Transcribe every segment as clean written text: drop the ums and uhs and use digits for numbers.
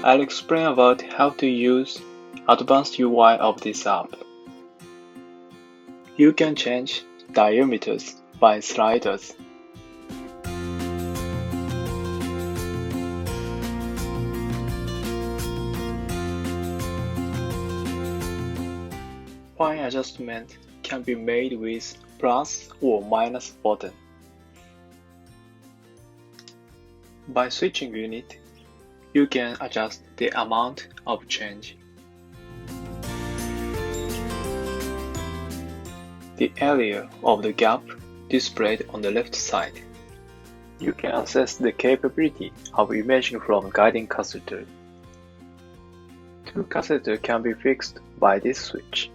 I'll explain about how to use advanced UI of this app. You can change diameters by sliders. Fine adjustment can be made with plus or minus button. By switching unit, you can adjust the amount of change. The area of the gap displayed on the left side. You can access the capability of imaging from guiding catheter. Two catheters can be fixed by this switch.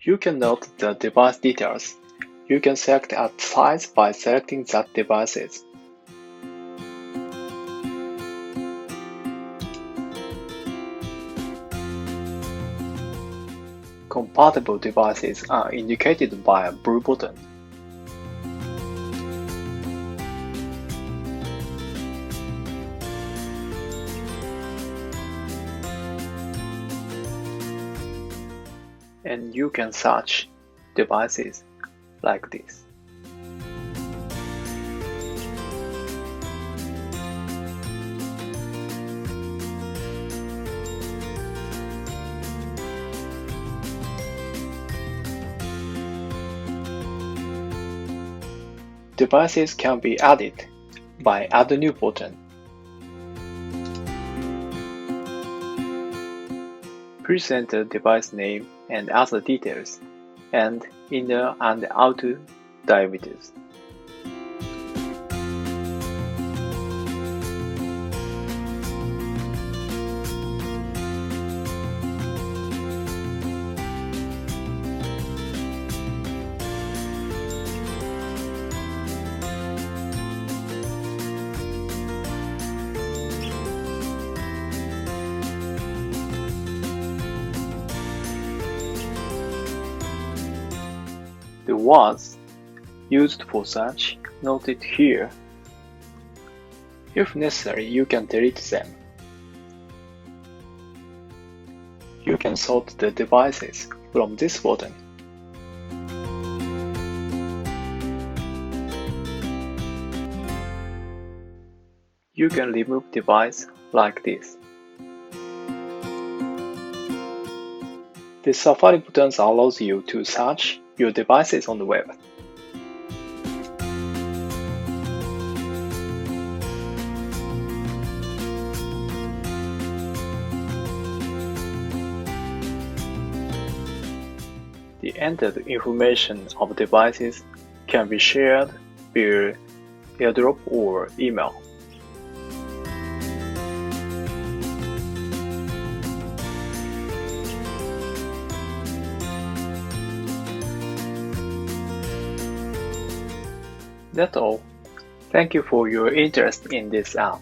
You can note the device details. You can select a size by selecting that devices. Compatible devices are indicated by a blue button. And you can search devices like this. Devices can be added by Add New button. Please enter device name and other details, and inner and outer diameters. The words used for search noted here. If necessary, you can delete them. You can sort the devices from this button. You can remove device like this. The Safari buttons allows you to search your devices on the web. The entered information of devices can be shared via AirDrop or email. That's all. Thank you for your interest in this app.